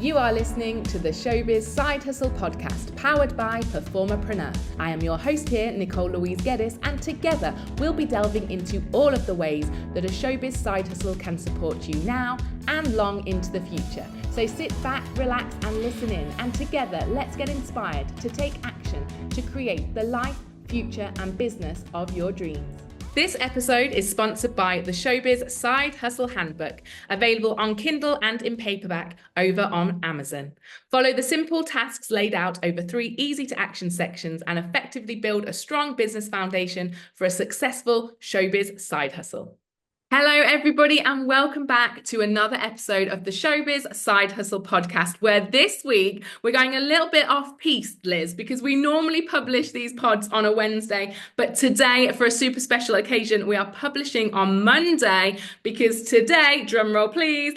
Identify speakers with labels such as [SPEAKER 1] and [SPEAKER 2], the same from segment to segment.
[SPEAKER 1] You are listening to the Showbiz Side Hustle podcast, powered by PerformerPreneur. I am your host here, Nicole Louise Geddes, and together we'll be delving into all of the ways that a showbiz side hustle can support you now and long into the future. So sit back, relax, and listen in, and together let's get inspired to take action to create the life, future, and business of your dreams. This episode is sponsored by the Showbiz Side Hustle Handbook, available on Kindle and in paperback over on Amazon. Follow the simple tasks laid out over 3 easy-to-action sections and effectively build a strong business foundation for a successful showbiz side hustle. Hello, everybody, and welcome back to another episode of the Showbiz Side Hustle podcast, where this week we're going a little bit off-piste, Liz, because we normally publish these pods on a Wednesday, but today, for a super special occasion, we are publishing on Monday because today, drum roll please,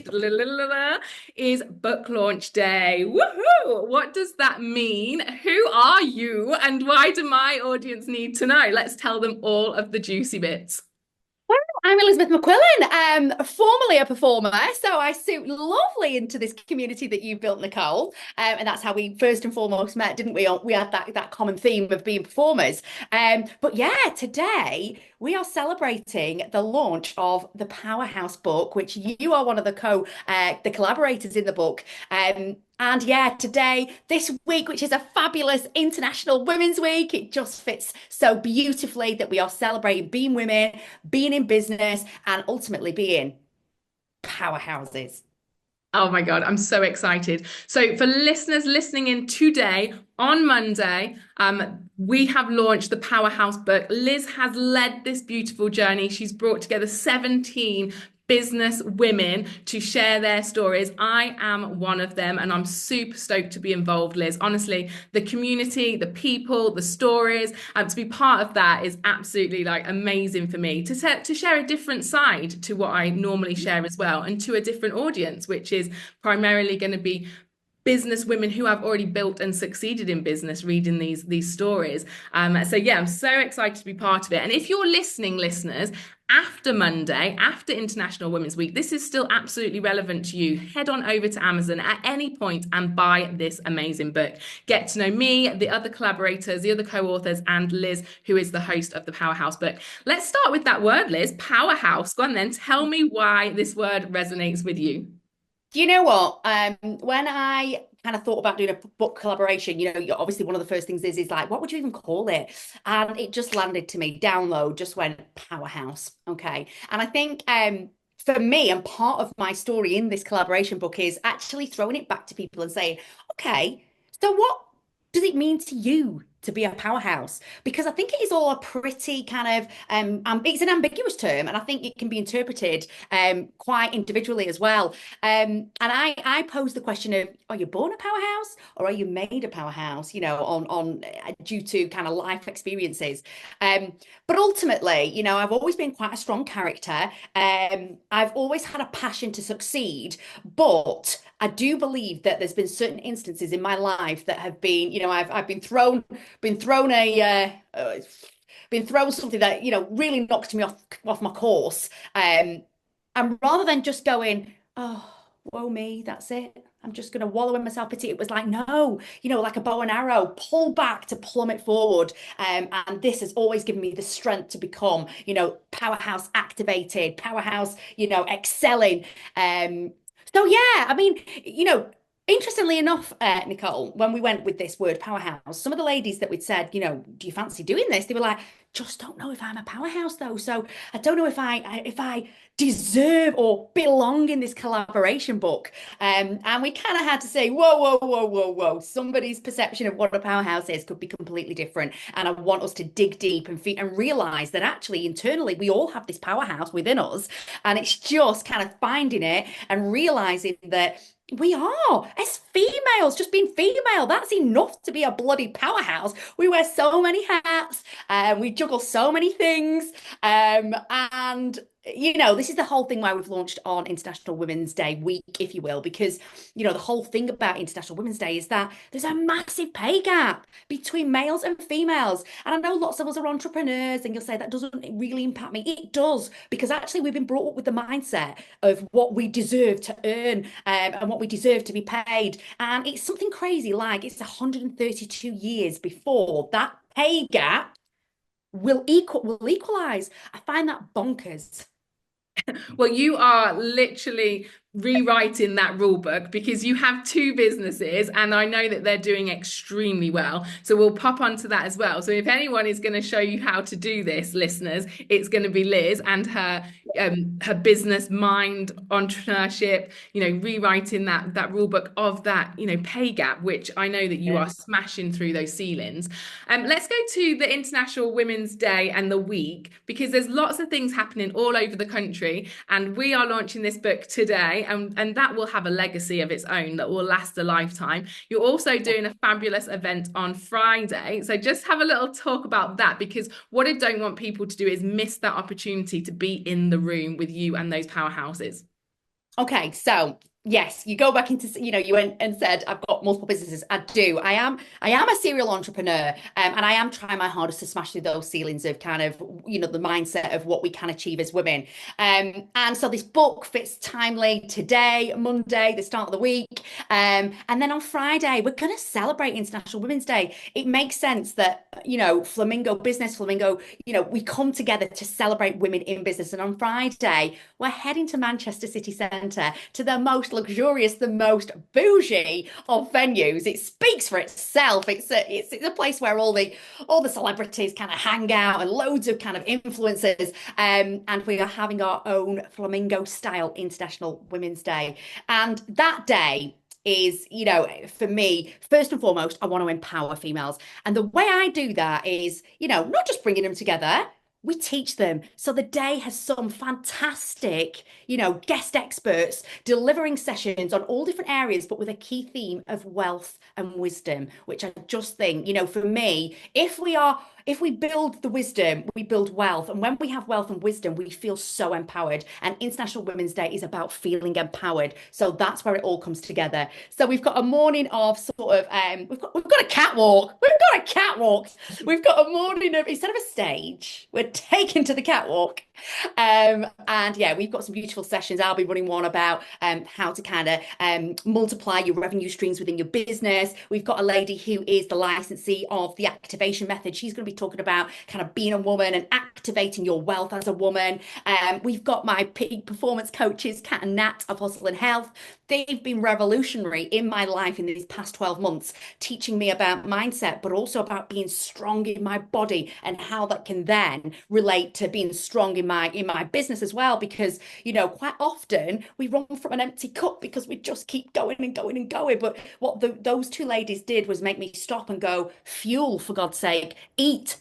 [SPEAKER 1] is book launch day. Woohoo! What does that mean? Who are you, and why do my audience need to know? Let's tell them all of the juicy bits.
[SPEAKER 2] Well, I'm Elizabeth McQuillan, formerly a performer, so I suit lovely into this community that you've built, Nicole, and that's how we first and foremost met, didn't we? We had that common theme of being performers. But yeah, today we are celebrating the launch of the Powerhouse Book, which you are one of the collaborators in the book. And yeah, today, this week, which is a fabulous International Women's Week, it just fits so beautifully that we are celebrating being women, being in business, and ultimately being powerhouses.
[SPEAKER 1] Oh my God, I'm so excited. So for listeners listening in today, on Monday, we have launched the Powerhouse Book. Liz has led this beautiful journey. She's brought together 17 business women to share their stories. I am one of them, and I'm super stoked to be involved, Liz. Honestly, the community, the people, the stories, to be part of that is absolutely amazing for me to share a different side to what I normally share as well, and to a different audience, which is primarily going to be business women who have already built and succeeded in business reading these stories. So yeah, I'm so excited to be part of it. And if you're listening, listeners, after Monday, after International Women's Week, this is still absolutely relevant to you. Head on over to Amazon at any point and buy this amazing book. Get to know me, the other collaborators, the other co-authors, and Liz, who is the host of the Powerhouse Book. Let's start with that word, Liz, powerhouse. Go on then, tell me why this word resonates with you.
[SPEAKER 2] Do you know what? When I kind of thought about doing a book collaboration, obviously one of the first things is like, what would you even call it? And it just landed to me, download, just went powerhouse. Okay. And I think for me, and part of my story in this collaboration book is actually throwing it back to people and saying, okay, so what does it mean to you to be a powerhouse? Because I think it is all a pretty kind of it's an ambiguous term, and I think it can be interpreted quite individually as well. And I pose the question of, are you born a powerhouse or are you made a powerhouse, on due to kind of life experiences? But ultimately, I've always been quite a strong character. I've always had a passion to succeed, but I do believe that there's been certain instances in my life that have been, I've been thrown something that, really knocked me off my course. And rather than just going, oh, woe me, that's it, I'm just going to wallow in my self-pity, it was like, no, like a bow and arrow, pull back to plummet forward. And this has always given me the strength to become, powerhouse activated, powerhouse, excelling. So yeah, I mean, interestingly enough, Nicole, when we went with this word powerhouse, some of the ladies that we'd said, do you fancy doing this? They were like, just don't know if I'm a powerhouse though. So I don't know if I deserve or belong in this collaboration book. And we kind of had to say, whoa. Somebody's perception of what a powerhouse is could be completely different. And I want us to dig deep and realize that actually internally we all have this powerhouse within us. And it's just kind of finding it and realizing that we are, as females, just being female, that's enough to be a bloody powerhouse. We wear so many hats, we juggle so many things, and this is the whole thing why we've launched on International Women's Day week, if you will, because, the whole thing about International Women's Day is that there's a massive pay gap between males and females. And I know lots of us are entrepreneurs and you'll say that doesn't really impact me. It does, because actually we've been brought up with the mindset of what we deserve to earn, and what we deserve to be paid. And it's something crazy, like it's 132 years before that pay gap will equalize. I find that bonkers.
[SPEAKER 1] Well, you are literally rewriting that rule book because you have two businesses and I know that they're doing extremely well. So we'll pop onto that as well. So if anyone is going to show you how to do this, listeners, it's going to be Liz and her business mind, entrepreneurship, rewriting that rule book of that, pay gap, which I know that you are smashing through those ceilings. Let's go to the International Women's Day and the week, because there's lots of things happening all over the country and we are launching this book today. And that will have a legacy of its own that will last a lifetime. You're also doing a fabulous event on Friday. So just have a little talk about that, because what I don't want people to do is miss that opportunity to be in the room with you and those powerhouses.
[SPEAKER 2] Okay, so yes, you go back into, you went and said, I've got multiple businesses. I do. I am a serial entrepreneur, and I am trying my hardest to smash through those ceilings of kind of, the mindset of what we can achieve as women. And so this book fits timely today, Monday, the start of the week. And then on Friday, we're going to celebrate International Women's Day. It makes sense that, Flamingo Business, Flamingo, we come together to celebrate women in business. And on Friday, we're heading to Manchester City Centre to the most luxurious, the most bougie of venues. It speaks for itself. It's a place where all the celebrities kind of hang out and loads of kind of influencers. And we are having our own flamingo style International Women's Day. And that day is, for me, first and foremost, I want to empower females. And the way I do that is, not just bringing them together, we teach them. So the day has some fantastic, guest experts delivering sessions on all different areas, but with a key theme of wealth and wisdom, which I just think, for me, if we build the wisdom, we build wealth. And when we have wealth and wisdom, we feel so empowered. And International Women's Day is about feeling empowered. So that's where it all comes together. So we've got a morning of sort of, we've got a catwalk. We've got a morning of, instead of a stage, we're taken to the catwalk. And yeah, we've got some beautiful sessions. I'll be running one about how to kind of multiply your revenue streams within your business. We've got a lady who is the licensee of the activation method. She's going to be talking about kind of being a woman and activating your wealth as a woman. We've got my peak performance coaches, Kat and Nat of Hustle and Health. They've been revolutionary in my life in these past 12 months, teaching me about mindset, but also about being strong in my body and how that can then relate to being strong in my business as well. Because, quite often we run from an empty cup because we just keep going and going and going. But what those two ladies did was make me stop and go, fuel, for God's sake, eat.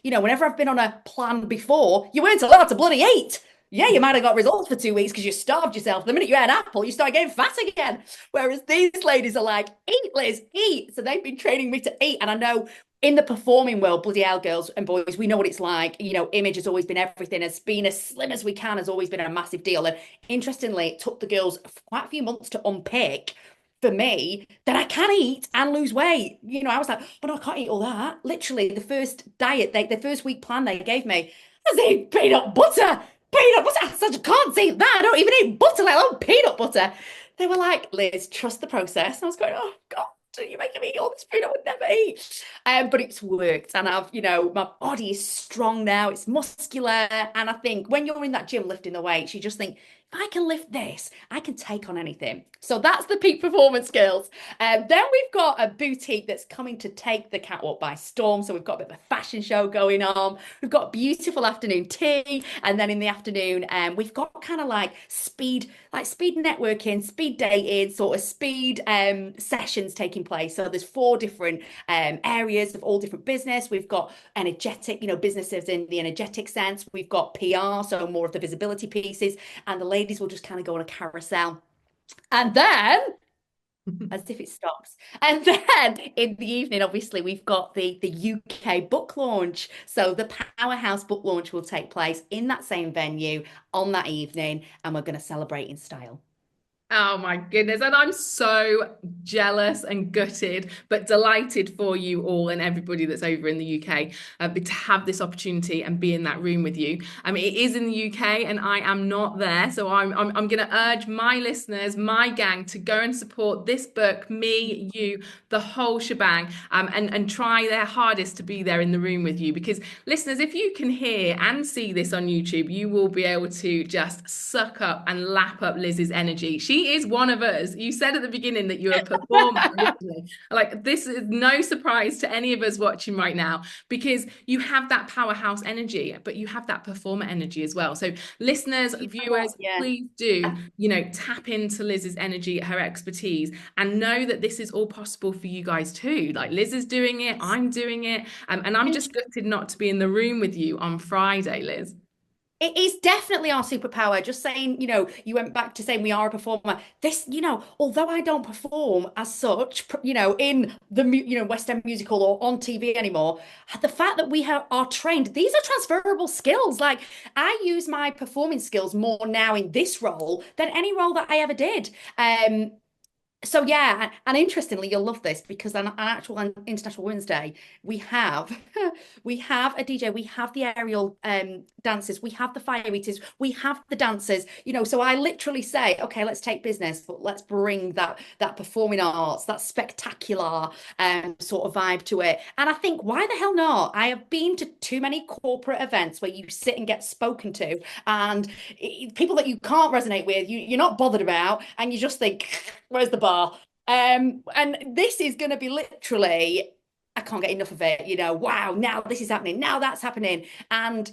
[SPEAKER 2] Whenever I've been on a plan before, you weren't allowed to bloody eat. Yeah, you might have got results for 2 weeks because you starved yourself. The minute you had an apple, you start getting fat again. Whereas these ladies are like, eat, Liz, eat. So they've been training me to eat. And I know in the performing world, bloody hell, girls and boys, we know what it's like. Image has always been everything. As being as slim as we can has always been a massive deal. And interestingly, it took the girls quite a few months to unpick for me that I can eat and lose weight. I was like, oh no, I can't eat all that. Literally, the first diet, the first week plan they gave me, I was eating peanut butter. I said, I can't eat that. I don't even eat butter, let alone peanut butter. They were like, Liz, trust the process. And I was going, oh God, you're making me eat all this food I would never eat. But it's worked. And my body is strong now. It's muscular. And I think when you're in that gym lifting the weights, you just think, if I can lift this, I can take on anything. So that's the peak performance skills. Then we've got a boutique that's coming to take the catwalk by storm. So we've got a bit of a fashion show going on. We've got beautiful afternoon tea. And then in the afternoon, we've got kind of like speed networking, speed dating, sort of speed sessions taking place. So there's 4 different areas of all different business. We've got energetic, businesses in the energetic sense. We've got PR, so more of the visibility pieces. And the ladies will just kind of go on a carousel. And then as if it stops. And then in the evening, obviously, we've got the UK book launch. So the Powerhouse Book launch will take place in that same venue on that evening, and we're going to celebrate in style.
[SPEAKER 1] Oh my goodness. And I'm so jealous and gutted, but delighted for you all and everybody that's over in the UK to have this opportunity and be in that room with you. It is in the UK and I am not there. So I'm going to urge my listeners, my gang to go and support this book, me, you, the whole shebang, and try their hardest to be there in the room with you. Because listeners, if you can hear and see this on YouTube, you will be able to just suck up and lap up Liz's energy. She is one of us. You said at the beginning that you're a performer originally. Like, this is no surprise to any of us watching right now, because you have that powerhouse energy, but you have that performer energy as well. So listeners, viewers,
[SPEAKER 2] Yeah.
[SPEAKER 1] please do, tap into Liz's energy, her expertise, and know that this is all possible for you guys too. Like, Liz is doing it, I'm doing it, and I'm just gutted not to be in the room with you on Friday, Liz.
[SPEAKER 2] It is definitely our superpower. Just saying, you went back to saying we are a performer. This, although I don't perform as such, in the, West End musical or on TV anymore, the fact that are trained, these are transferable skills. Like, I use my performing skills more now in this role than any role that I ever did. So yeah, and interestingly, you'll love this because on actual International Women's Day, we have we have a DJ, we have the aerial dancers, we have the fire eaters, we have the dancers. So I literally say, okay, let's take business, but let's bring that performing arts, that spectacular sort of vibe to it. And I think, why the hell not? I have been to too many corporate events where you sit and get spoken to, and people that you can't resonate with, you're not bothered about, and you just think, where's the bar? And this is going to be literally, I can't get enough of it. Wow, now this is happening, now that's happening. And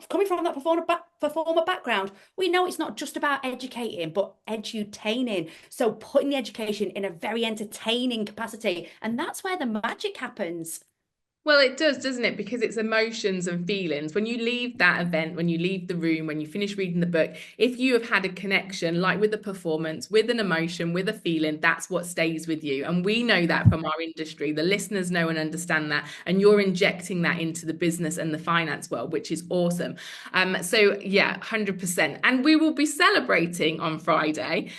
[SPEAKER 2] coming from that performer background, we know it's not just about educating, but edutaining. So putting the education in a very entertaining capacity, and that's where the magic happens.
[SPEAKER 1] Well, it does, doesn't it? Because it's emotions and feelings. When you leave that event, when you leave the room, when you finish reading the book, if you have had a connection, like with the performance, with an emotion, with a feeling, that's what stays with you. And we know that from our industry. The listeners know and understand that. And you're injecting that into the business and the finance world, which is awesome. So yeah, 100%. And we will be celebrating on Friday.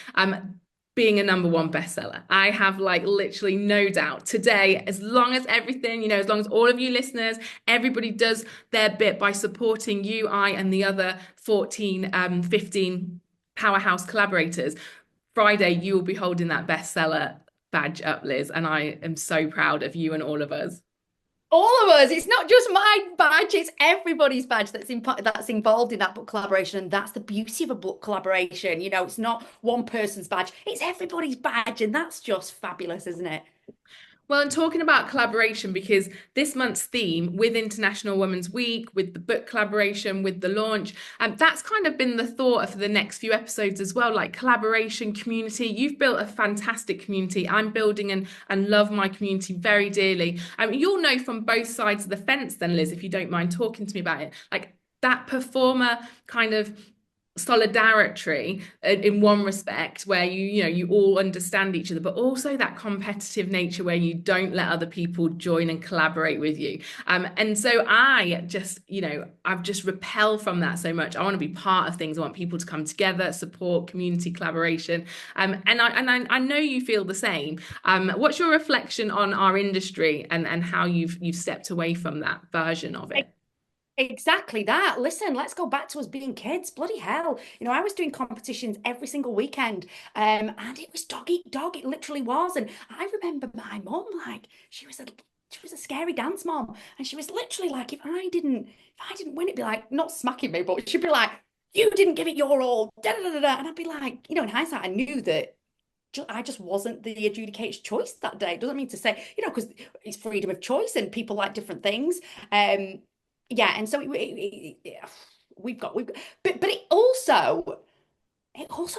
[SPEAKER 1] Being a #1 bestseller. I have literally no doubt today, as long as everything, as long as all of you listeners, everybody does their bit by supporting you, I, and the other 14, 15 powerhouse collaborators, Friday, you will be holding that bestseller badge up, Liz. And I am so proud of you and all of us.
[SPEAKER 2] All of us. It's not just my badge, it's everybody's badge that's involved in that book collaboration. And that's the beauty of a book collaboration. It's not one person's badge, it's everybody's badge. And that's just fabulous, isn't it?
[SPEAKER 1] Well, and talking about collaboration, because this month's theme with International Women's Week, with the book collaboration, with the launch, that's kind of been the thought for the next few episodes as well, like collaboration, community. You've built a fantastic community. I'm building and love my community very dearly. You'll know from both sides of the fence then, Liz, if you don't mind talking to me about it, like that performer kind of solidarity in one respect, where you all understand each other, but also that competitive nature where you don't let other people join and collaborate with you. And so I've just repelled from that so much. I want to be part of things. I want people to come together, support, community, collaboration. And I know you feel the same. What's your reflection on our industry and how you've stepped away from that version of it?
[SPEAKER 2] Exactly that. Listen, let's go back to us being kids. Bloody hell. I was doing competitions every single weekend. And it was dog eat dog. It literally was. And I remember my mom, she was a scary dance mom. And she was literally like, if I didn't win, it'd be like, not smacking me, but she'd be like, you didn't give it your all. Da, da, da, da. And I'd be like, in hindsight, I knew that I just wasn't the adjudicator's choice that day. Doesn't mean to say, because it's freedom of choice and people like different things. Yeah, and so we've got, but it also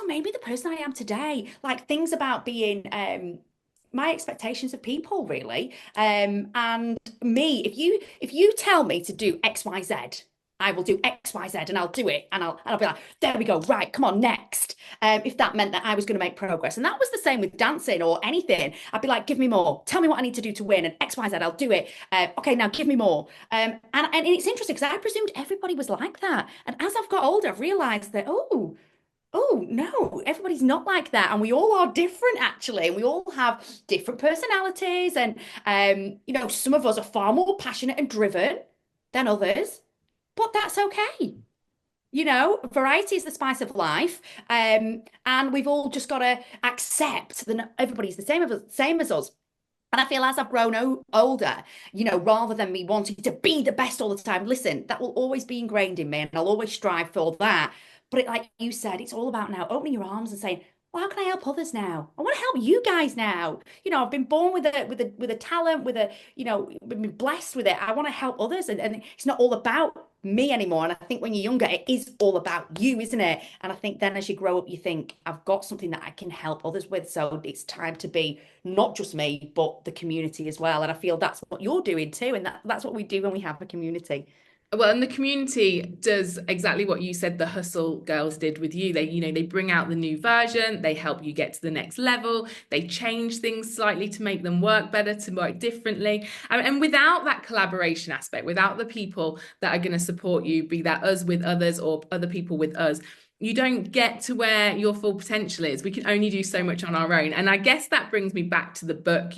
[SPEAKER 2] made me the person I am today. Like, things about being my expectations of people, really. And me, if you tell me to do XYZ, I will do X, Y, Z, and I'll do it. And I'll be like, there we go. Right, come on, next. If that meant that I was going to make progress. And that was the same with dancing or anything. I'd be like, give me more. Tell me what I need to do to win. And X, Y, Z, I'll do it. Okay, now give me more. And it's interesting because I presumed everybody was like that. And as I've got older, I've realized that, oh no, everybody's not like that. And we all are different, actually. And we all have different personalities. And, some of us are far more passionate and driven than others, but that's okay. Variety is the spice of life. And we've all just got to accept that not everybody's the same as us. And I feel as I've grown older, rather than me wanting to be the best all the time, listen, that will always be ingrained in me and I'll always strive for that. But like you said, it's all about now opening your arms and saying, well, how can I help others now? I want to help you guys now. I've been born with a talent, been blessed with it. I want to help others. And it's not all about me anymore. And I think when you're younger, it is all about you, isn't it? And I think then as you grow up, you think, I've got something that I can help others with. So it's time to be not just me, but the community as well. And I feel that's what you're doing too. And that's what we do when we have a community.
[SPEAKER 1] Well, and the community does exactly what you said the hustle girls did with you. They bring out the new version, they help you get to the next level, they change things slightly to make them work better, to work differently. And without that collaboration aspect, without the people that are going to support you, be that us with others or other people with us, you don't get to where your full potential is. We can only do so much on our own. And I guess that brings me back to the book.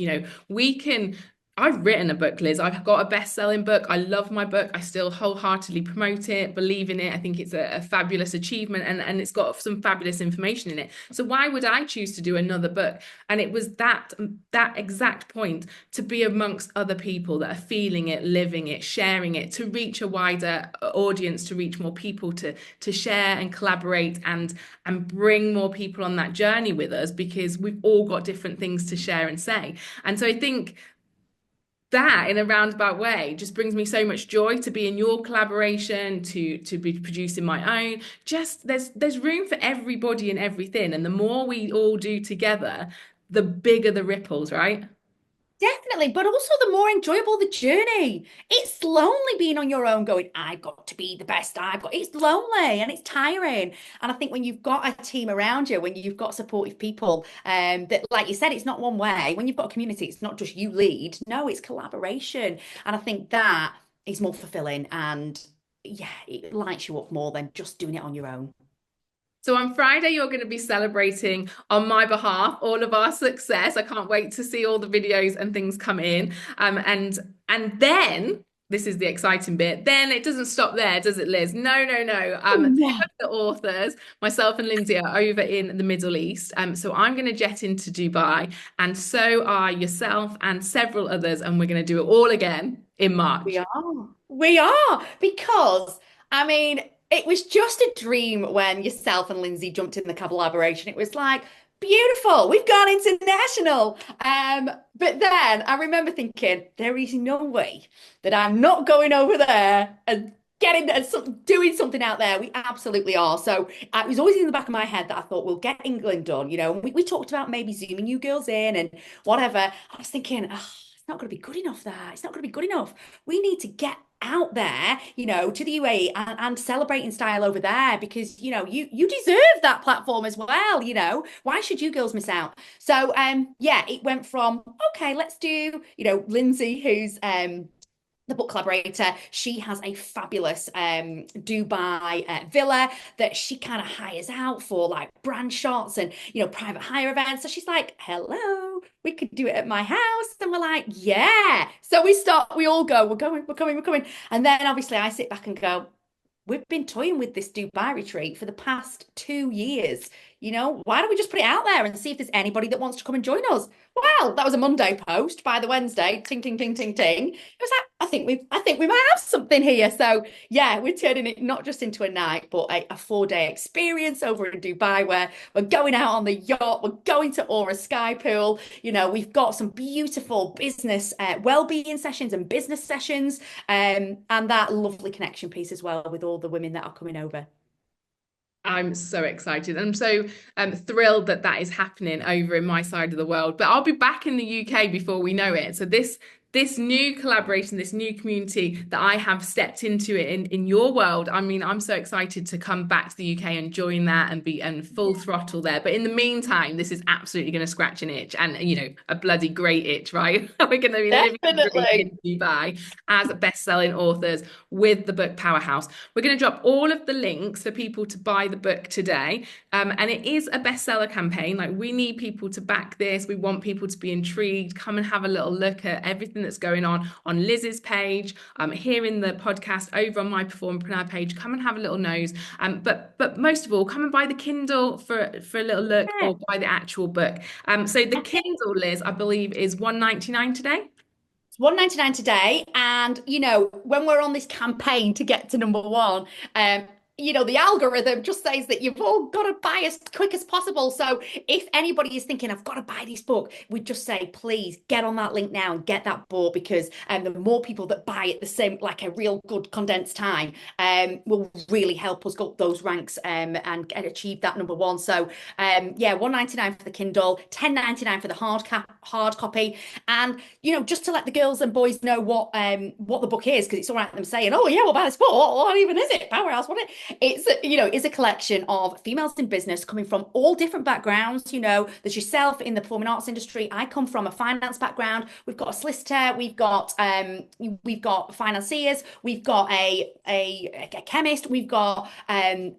[SPEAKER 1] I've written a book, Liz. I've got a best-selling book. I love my book. I still wholeheartedly promote it, believe in it. I think it's a fabulous achievement and it's got some fabulous information in it. So why would I choose to do another book? And it was that exact point, to be amongst other people that are feeling it, living it, sharing it, to reach a wider audience, to reach more people, to share and collaborate and bring more people on that journey with us, because we've all got different things to share and say. And so I think that, in a roundabout way, just brings me so much joy to be in your collaboration, to be producing my own. Just there's room for everybody and everything, and the more we all do together, the bigger the ripples, right?
[SPEAKER 2] Definitely, but also the more enjoyable the journey. It's lonely being on your own going, I've got to be the best I've got. It's lonely and it's tiring. And I think when you've got a team around you, when you've got supportive people, that, like you said, it's not one way. When you've got a community, it's not just you lead. No, it's collaboration. And I think that is more fulfilling and yeah, it lights you up more than just doing it on your own.
[SPEAKER 1] So on Friday, you're going to be celebrating on my behalf all of our success. I can't wait to see all the videos and things come in. And then this is the exciting bit. Then it doesn't stop there, does it, Liz? No, no, no. Two
[SPEAKER 2] Yeah.
[SPEAKER 1] of the authors, myself and Lindsay, are over in the Middle East. So I'm going to jet into Dubai, and so are yourself and several others, and we're going to do it all again in
[SPEAKER 2] We
[SPEAKER 1] March.
[SPEAKER 2] are. We are. Because, I mean, it was just a dream when yourself and Lindsay jumped in the collaboration. It was like, beautiful, we've gone international. But then I remember thinking, there is no way that I'm not going over there and getting and doing something out there. We absolutely are. So it was always in the back of my head that I thought, we'll get England done. We talked about maybe zooming you girls in and whatever. I was thinking, oh, it's not going to be good enough there. It's not going to be good enough. We need to get out there, to the UAE and celebrate in style over there because, you deserve that platform as well, Why should you girls miss out? So, yeah, it went from, okay, let's do, Lindsay, who's the book collaborator. She has a fabulous Dubai villa that she kind of hires out for like brand shots and private hire events. So she's like, hello, we could do it at my house. And we're like, yeah. So we all go, we're coming. And then obviously I sit back and go, we've been toying with this Dubai retreat for the past 2 years. Why don't we just put it out there and see if there's anybody that wants to come and join us? Well, that was a Monday post. By the Wednesday, ting, ting, ting, ting, ting. It was like, I think we might have something here. So yeah, we're turning it not just into a night, but a 4-day experience over in Dubai where we're going out on the yacht, we're going to Aura Sky Pool. We've got some beautiful business well-being sessions and business sessions, and that lovely connection piece as well with all the women that are coming over.
[SPEAKER 1] I'm so excited. I'm so thrilled that is happening over in my side of the world. But I'll be back in the UK before we know it. So this this new collaboration, this new community that I have stepped into it in your world. I mean, I'm so excited to come back to the UK and join that and be and full throttle there. But in the meantime, this is absolutely going to scratch an itch, and a bloody great itch, right? We're going to be living the dream
[SPEAKER 2] Definitely.
[SPEAKER 1] in Dubai as best-selling authors with the book Powerhouse. We're going to drop all of the links for people to buy the book today. And it is a bestseller campaign. Like, we need people to back this. We want people to be intrigued. Come and have a little look at everything that's going on Liz's page, here in the podcast, over on my PerformerPreneur page. Come and have a little nose. But most of all, come and buy the Kindle for a little look,
[SPEAKER 2] Yeah.
[SPEAKER 1] or buy the actual book. So the Kindle, Liz, I believe is £1.99 today.
[SPEAKER 2] It's 1.99 today. And, when we're on this campaign to get to number one, the algorithm just says that you've all got to buy as quick as possible. So if anybody is thinking, I've got to buy this book, we just say, please get on that link now and get that book, because the more people that buy it the same, like a real good condensed time, will really help us go up those ranks and achieve that number one. So yeah, 1.99 for the Kindle, 10.99 for the hard copy. And just to let the girls and boys know what the book is, because it's all right them saying, oh yeah, we'll buy this book. What even is it? Powerhouse, what it? It's a collection of females in business coming from all different backgrounds. There's yourself in the performing arts industry. I come from a finance background. We've got a solicitor. We've got financiers. We've got a chemist. We've got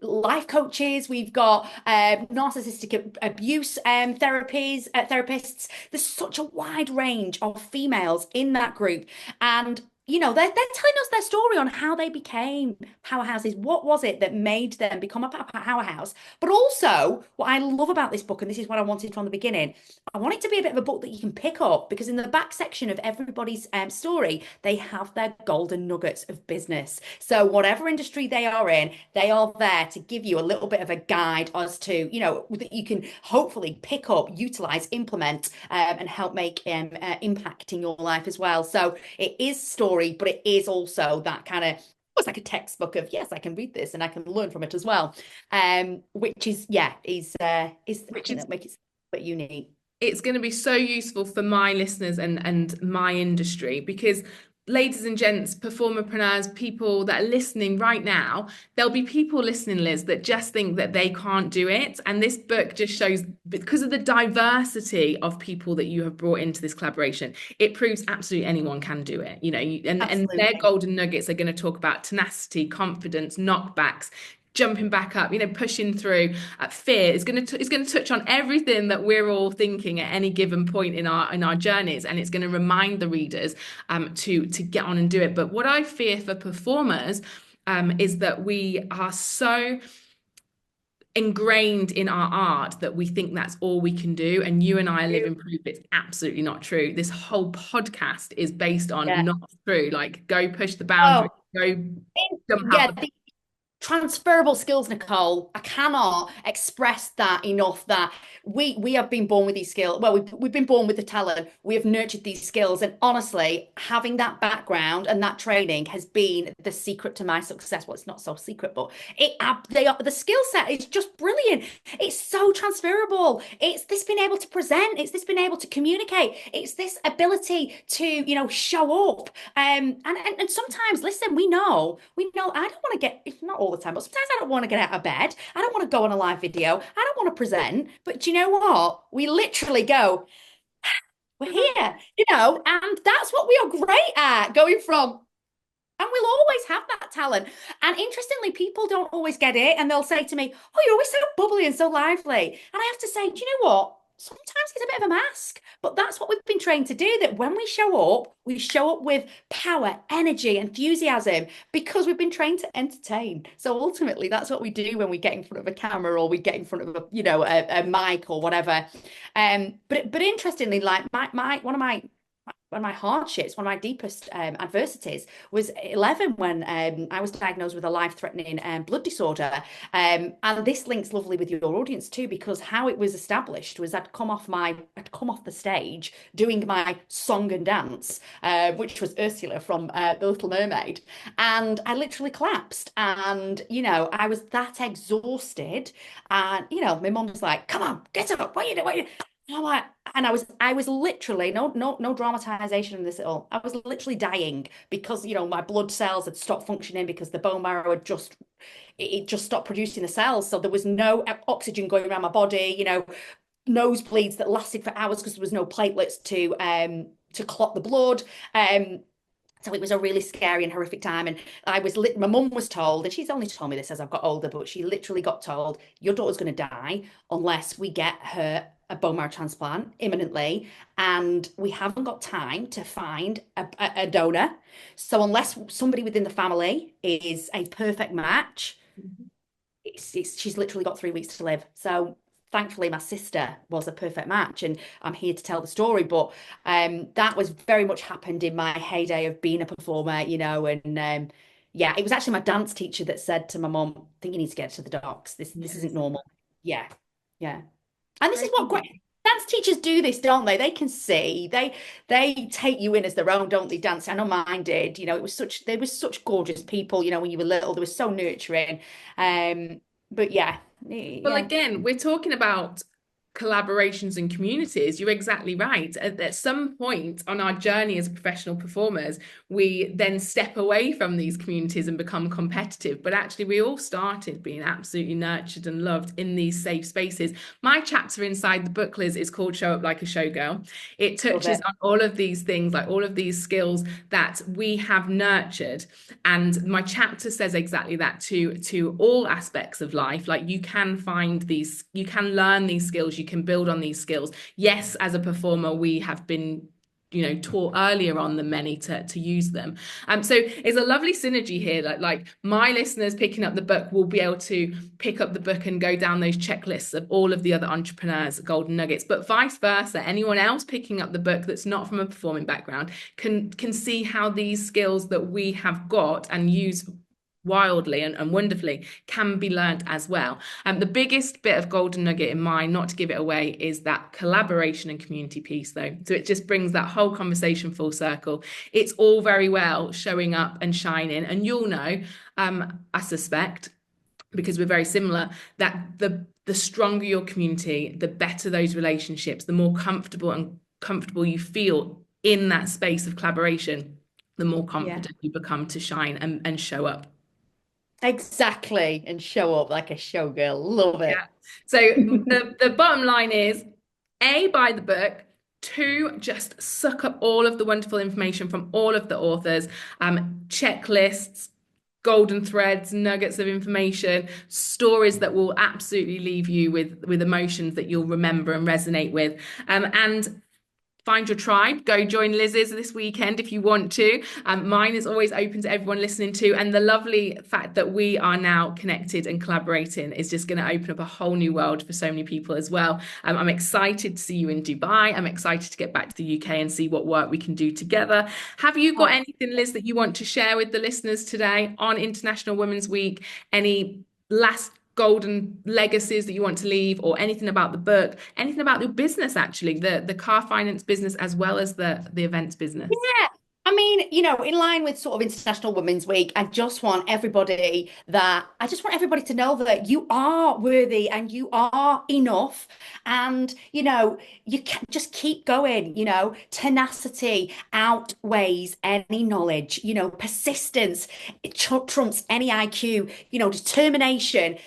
[SPEAKER 2] life coaches. We've got narcissistic abuse therapists. There's such a wide range of females in that group, and they're telling us their story on how they became powerhouses. What was it that made them become a powerhouse? But also, what I love about this book, and this is what I wanted from the beginning, I want it to be a bit of a book that you can pick up, because in the back section of everybody's story, they have their golden nuggets of business. So whatever industry they are in, they are there to give you a little bit of a guide as to, that you can hopefully pick up, utilize, implement, and help make impact in your life as well. So it is story, but it is also that kind of, it's like a textbook of, yes, I can read this and I can learn from it as well. Which is that makes it a bit unique.
[SPEAKER 1] It's going to be so useful for my listeners and my industry, because ladies and gents, performerpreneurs, people that are listening right now, there'll be people listening, Liz, that just think that they can't do it. And this book just shows, because of the diversity of people that you have brought into this collaboration, it proves absolutely anyone can do it. And their golden nuggets are going to talk about tenacity, confidence, knockbacks, jumping back up, pushing through. Fear is going to touch on everything that we're all thinking at any given point in our journeys, and it's going to remind the readers to get on and do it. But what I fear for performers is that we are so ingrained in our art that we think that's all we can do, and you and I are living proof it's absolutely not true. This whole podcast is based on not true. Like, go push the boundary, go jump out.
[SPEAKER 2] Transferable skills, Nicole. I cannot express that enough, that we have been born with these skills. Well, we've been born with the talent. We have nurtured these skills. And honestly, having that background and that training has been the secret to my success. Well, it's not so secret, but the skill set is just brilliant. It's so transferable. It's this being able to present. It's this being able to communicate. It's this ability to, show up. And sometimes, listen, we know, I don't want to get, it's not all the time, but sometimes I don't want to get out of bed. I don't want to go on a live video. I don't want to present. But do you know what? We literally go, we're here, and that's what we are great at, going from. And we'll always have that talent. And interestingly, people don't always get it. And they'll say to me, oh, you're always so bubbly and so lively. And I have to say, do you know what? Sometimes it's a bit of a mask, but that's what we've been trained to do, that when we show up with power, energy, enthusiasm, because we've been trained to entertain. So ultimately, that's what we do when we get in front of a camera, or we get in front of a mic or whatever. But interestingly, like one of my hardships, one of my deepest adversities was 11, when I was diagnosed with a life-threatening blood disorder. And this links lovely with your audience too, because how it was established was I'd come off the stage doing my song and dance, which was Ursula from The Little Mermaid. And I literally collapsed. And, I was that exhausted. And, my mum was like, come on, get up. What are you doing? And I'm like, and I was literally no dramatization in this at all. I was literally dying because my blood cells had stopped functioning because the bone marrow had it just stopped producing the cells. So there was no oxygen going around my body, nosebleeds that lasted for hours because there was no platelets to clot the blood. So it was a really scary and horrific time. And my mum was told, and she's only told me this as I've got older, but she literally got told, your daughter's going to die unless we get her a bone marrow transplant imminently. And we haven't got time to find a donor. So unless somebody within the family is a perfect match, she's literally got 3 weeks to live. So thankfully my sister was a perfect match and I'm here to tell the story. But that was very much happened in my heyday of being a performer, and yeah, it was actually my dance teacher that said to my mum, I think you need to get to the docs. This isn't
[SPEAKER 1] Yes.
[SPEAKER 2] normal. Yeah, yeah. And this is what
[SPEAKER 1] Crazy.
[SPEAKER 2] great dance teachers do this, don't they? They can see, they take you in as their own, don't they? Dance. I know mine did. They were such gorgeous people, when you were little. They were so nurturing. But yeah,
[SPEAKER 1] Well,
[SPEAKER 2] yeah,
[SPEAKER 1] again, we're talking about collaborations and communities. You're exactly right. At some point on our journey as professional performers, we then step away from these communities and become competitive. But actually, we all started being absolutely nurtured and loved in these safe spaces. My chapter inside the book, Liz, is called Show Up Like a Showgirl. It
[SPEAKER 2] love
[SPEAKER 1] touches
[SPEAKER 2] it.
[SPEAKER 1] on all of these things, like all of these skills that we have nurtured. And my chapter says exactly that to all aspects of life. Like you can you can learn these skills, you can build on these skills. Yes, as a performer, we have been taught earlier on than many to use them. So it's a lovely synergy here. Like my listeners picking up the book will be able to pick up the book and go down those checklists of all of the other entrepreneurs' golden nuggets. But vice versa, anyone else picking up the book that's not from a performing background can see how these skills that we have got and use wildly and wonderfully can be learned as well. The biggest bit of golden nugget in mine, not to give it away, is that collaboration and community piece, though. So it just brings that whole conversation full circle. It's all very well showing up and shining, and you'll know, I suspect, because we're very similar, that the stronger your community, the better those relationships, the more comfortable you feel in that space of collaboration, the more
[SPEAKER 2] Yeah,
[SPEAKER 1] confident you become to shine and show up.
[SPEAKER 2] exactly. And show up like a showgirl. Love
[SPEAKER 1] Yeah.
[SPEAKER 2] it.
[SPEAKER 1] So the bottom line is A, buy the book. Two, just suck up all of the wonderful information from all of the authors, checklists, golden threads, nuggets of information, stories that will absolutely leave you with emotions that you'll remember and resonate with. And find your tribe. Go join Liz's this weekend if you want to. Mine is always open to everyone listening to. And the lovely fact that we are now connected and collaborating is just going to open up a whole new world for so many people as well. I'm excited to see you in Dubai. I'm excited to get back to the UK and see what work we can do together. Have you got
[SPEAKER 2] Oh,
[SPEAKER 1] anything, Liz, that you want to share with the listeners today on International Women's Week? Any last golden legacies that you want to leave, or anything about the book, anything about your business, actually, the car finance business as well as the events business?
[SPEAKER 2] yeah. I mean, in line with sort of International Women's Week, I just want everybody to know that you are worthy and you are enough. And, you can just keep going, tenacity outweighs any knowledge, persistence, it trumps any IQ, determination.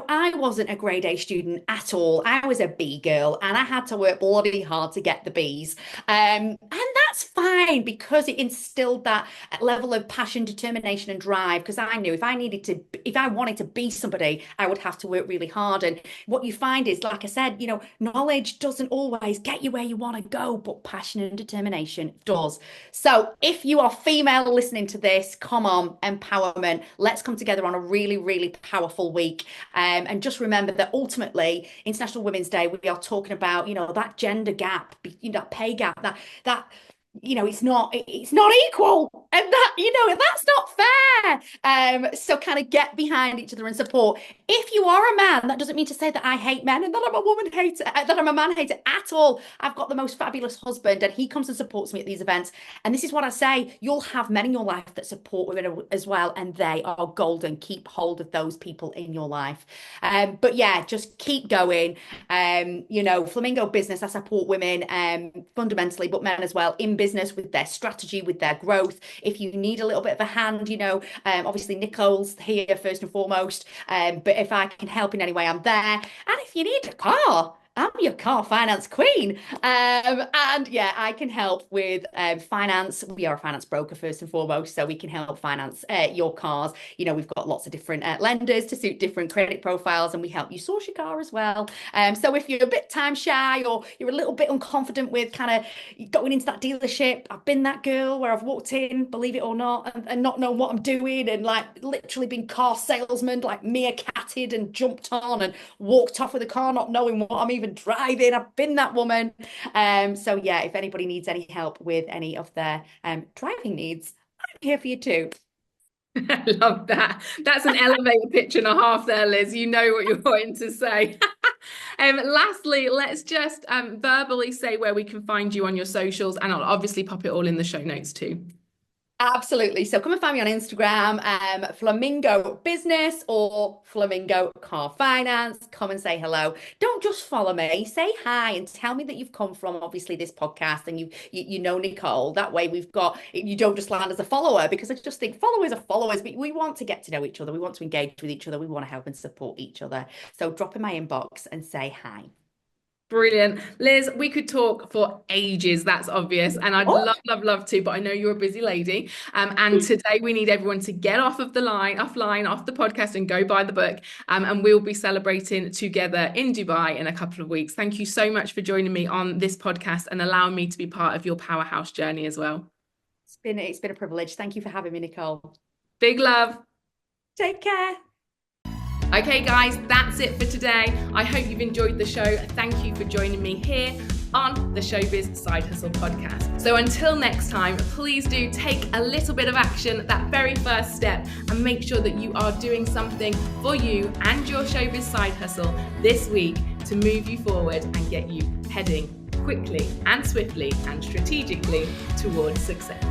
[SPEAKER 2] I wasn't a grade A student at all. I was a B girl and I had to work bloody hard to get the Bs. And that's fine because it instilled that level of passion, determination, and drive. Because I knew if I wanted to be somebody, I would have to work really hard. And what you find is, like I said, knowledge doesn't always get you where you want to go, but passion and determination does. So if you are female listening to this, come on, empowerment. Let's come together on a really, really powerful week. And just remember that ultimately, International Women's Day, we are talking about, that gender gap, that pay gap, that it's not equal, and that's not fair. So kind of get behind each other and support. If you are a man, that doesn't mean to say that I hate men and that I'm a woman hater, that I'm a man hater at all. I've got the most fabulous husband and he comes and supports me at these events. And this is what I say, you'll have men in your life that support women as well, and they are golden. Keep hold of those people in your life. But yeah, just keep going. Flamingo Business, I support women fundamentally, but men as well, in business with their strategy, with their growth. If you need a little bit of a hand, obviously Nicole's here first and foremost. But if I can help in any way, I'm there. And if you need a car, I'm your car finance queen. And yeah, I can help with finance. We are a finance broker first and foremost, so we can help finance your cars. We've got lots of different lenders to suit different credit profiles, and we help you source your car as well. So if you're a bit time shy or you're a little bit unconfident with kind of going into that dealership, I've been that girl where I've walked in, believe it or not, and not knowing what I'm doing, and like literally been car salesman, like meerkatted and jumped on and walked off with a car, not knowing what I'm even driving. I've been that woman. So yeah, if anybody needs any help with any of their driving needs, I'm here for you too.
[SPEAKER 1] I love that. That's an elevator pitch and a half there, Liz. You know what you're going to say. Lastly, let's just verbally say where we can find you on your socials, and I'll obviously pop it all in the show notes too.
[SPEAKER 2] Absolutely. So come and find me on Instagram, Flamingo Business or Flamingo Car Finance. Come and say hello. Don't just follow me. Say hi and tell me that you've come from obviously this podcast and you know Nicole. That way you don't just land as a follower, because I just think followers are followers, but we want to get to know each other. We want to engage with each other. We want to help and support each other. So drop in my inbox and say hi.
[SPEAKER 1] Brilliant. Liz, we could talk for ages, that's obvious, and I'd love to, but I know you're a busy lady. And today we need everyone to get off the podcast and go buy the book. And we'll be celebrating together in Dubai in a couple of weeks. Thank you so much for joining me on this podcast and allowing me to be part of your powerhouse journey as well.
[SPEAKER 2] It's been a privilege. Thank you for having me, Nicole.
[SPEAKER 1] Big love.
[SPEAKER 2] Take care.
[SPEAKER 1] Okay, guys, that's it for today. I hope you've enjoyed the show. Thank you for joining me here on the Showbiz Side Hustle podcast. So until next time, please do take a little bit of action, that very first step, and make sure that you are doing something for you and your Showbiz Side Hustle this week to move you forward and get you heading quickly and swiftly and strategically towards success.